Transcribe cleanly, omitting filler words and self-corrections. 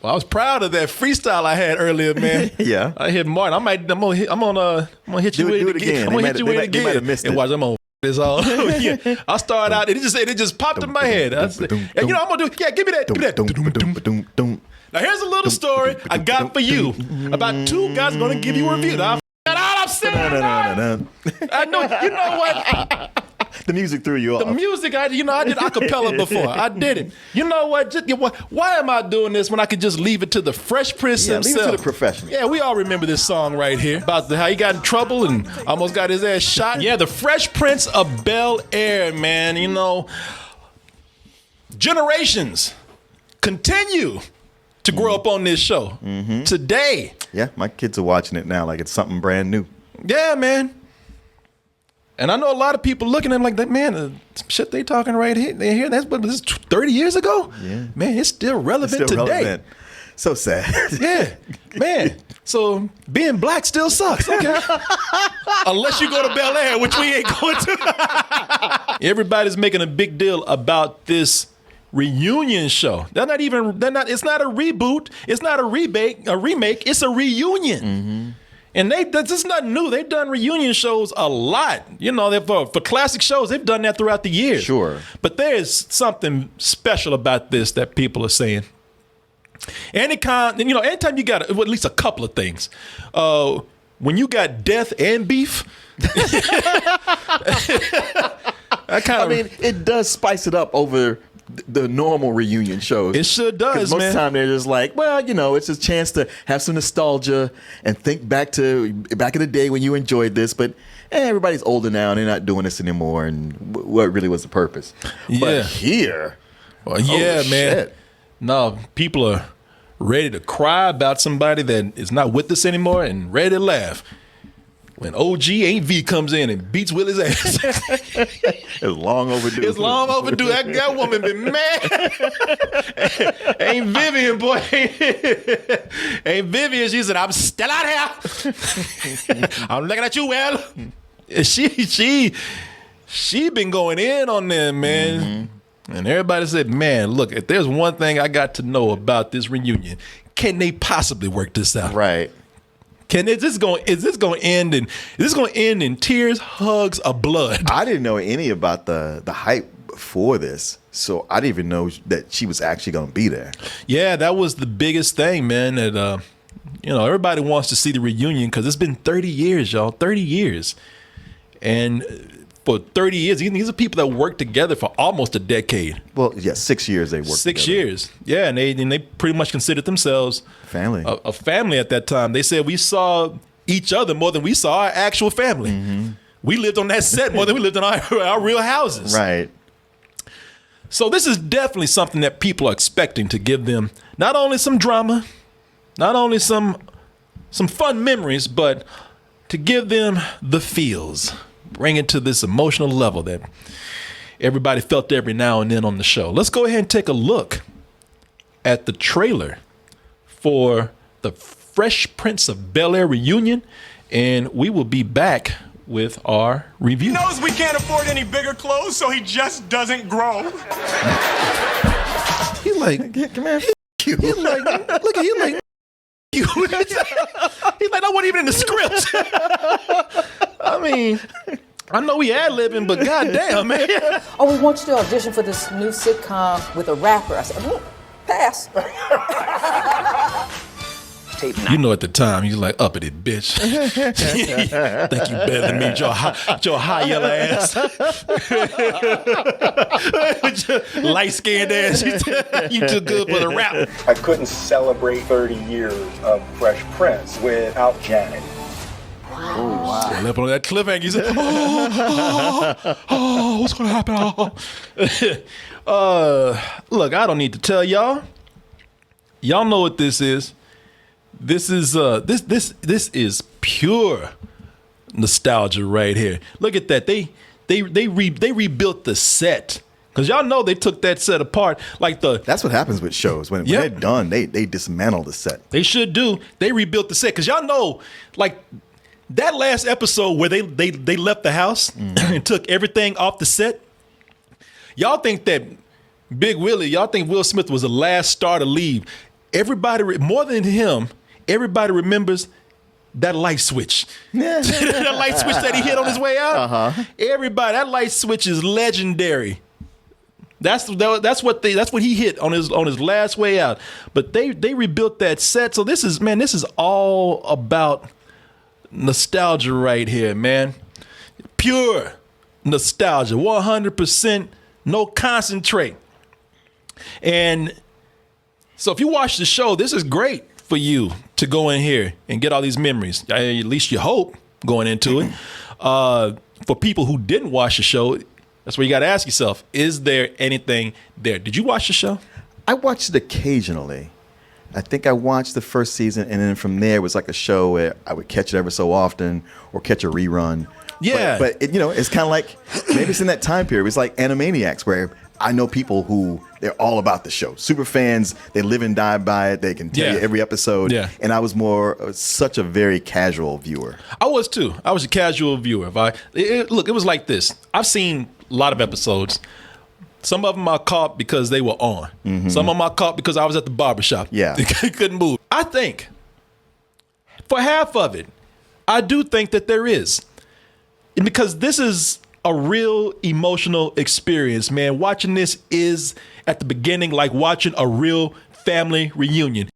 Well, I was proud of that freestyle I had earlier, man. Yeah. I hit Martin. I'm gonna hit you with it again. I'm gonna hit you with it again. They might have missed it. And watch, I'm gonna this all. Yeah. I started out, it just popped in my head. I said, I'm gonna do. Yeah, give me that. Give me that. Now here's a little story I got for you about two guys gonna give you a review. Now, I'm saying. I know. You know what? The music threw you off. The music, I did acapella before. I did it. You know what? Why am I doing this when I could just leave it to the Fresh Prince himself? Leave it to the professional. Yeah, we all remember this song right here about how he got in trouble and almost got his ass shot. Yeah, the Fresh Prince of Bel-Air, man. You know, generations continue to grow up on this show today. Yeah, my kids are watching it now like it's something brand new. Yeah, man. And I know a lot of people looking at him like that, man, shit they talking right here, that's what this is 30 years ago? Yeah. Man, it's still relevant today. Relevant. So sad. Yeah, man. So being black still sucks, okay? Unless you go to Bel-Air, which we ain't going to. Everybody's making a big deal about this reunion show. It's not a reboot, it's not a remake, it's a reunion. Mm-hmm. And this is not new. They've done reunion shows a lot. You know, for classic shows, they've done that throughout the years. Sure. But there's something special about this that people are saying. Anytime you got at least a couple of things. When you got death and beef, I mean, it does spice it up over the normal reunion shows. It sure does, man. Most of the time they're just like, well, it's a chance to have some nostalgia and think back in the day when you enjoyed this. But everybody's older now and they're not doing this anymore. And what really was the purpose? Yeah. But here, well, yeah, man. Shit. No, people are ready to cry about somebody that is not with us anymore and ready to laugh when OG Ain't V comes in and beats Willie's ass. It's long overdue. It's long overdue. That woman been mad. Ain't Vivian, boy. Ain't Vivian. She said, I'm still out here. I'm looking at you, Will. She been going in on them, man. Mm-hmm. And everybody said, man, look, if there's one thing I got to know about this reunion, can they possibly work this out? Right. Is this going to end in tears, hugs, or blood? I didn't know any about the hype for this, so I didn't even know that she was actually going to be there. Yeah, that was the biggest thing, man. That everybody wants to see the reunion because it's been 30 years, y'all. 30 years, and for 30 years, these are people that worked together for almost a decade. Well, yeah, 6 years they worked 6 together. years. Yeah, and they pretty much considered themselves family. A family at that time. They said we saw each other more than we saw our actual family. Mm-hmm. We lived on that set more than we lived in our real houses. Right. So this is definitely something that people are expecting to give them not only some drama, not only some fun memories, but to give them the feels. Bring it to this emotional level that everybody felt every now and then on the show. Let's go ahead and take a look at the trailer for the Fresh Prince of Bel-Air reunion, and we will be back with our review. He knows we can't afford any bigger clothes, so he just doesn't grow. He's like, come here. He's like, look at you, like. He's like, I wasn't even in the script. I mean, I know we ad-libbing, but goddamn, man. Oh, we want you to audition for this new sitcom with a rapper. I said, pass. You know, at the time, you're like, uppity bitch. Think you better than me, your high yellow ass. With your light-skinned ass. You too good for the rap. I couldn't celebrate 30 years of Fresh Prince without Janet. Oh, wow. Left on that cliffhanger. You said, what's going to happen? Look, I don't need to tell y'all. Y'all know what this is. This is this is pure nostalgia right here. Look at that. They rebuilt the set. Because y'all know they took that set apart. That's what happens with shows. When they're done, they dismantle the set. They should do. They rebuilt the set. Because y'all know, that last episode where they left the house and took everything off the set. Y'all think that Big Willie, y'all think Will Smith was the last star to leave. everybody, more than him, everybody remembers that light switch. That light switch that he hit on his way out. Everybody, that light switch is legendary. That's what he hit on his last way out. But they rebuilt that set. So this is all about nostalgia right here, man. Pure nostalgia, 100%, no concentrate. And so if you watch the show, this is great for you to go in here and get all these memories. At least you hope going into it. For people who didn't watch the show, that's where you got to ask yourself, is there anything there? Did you watch the show? I watched it occasionally. I think I watched the first season, and then from there it was like a show where I would catch it every so often or catch a rerun. Yeah. But it, it's kind of like, maybe it's in that time period. It's like Animaniacs, where I know people who, they're all about the show. Super fans, they live and die by it. They can tell you every episode. Yeah. And I was such a very casual viewer. I was too. I was a casual viewer. Look, it was like this. I've seen a lot of episodes. Some of them I caught because they were on. Mm-hmm. Some of them I caught because I was at the barbershop. Yeah. I couldn't move. I think for half of it, I do think that there is. Because this is a real emotional experience, man. Watching this is at the beginning like watching a real family reunion.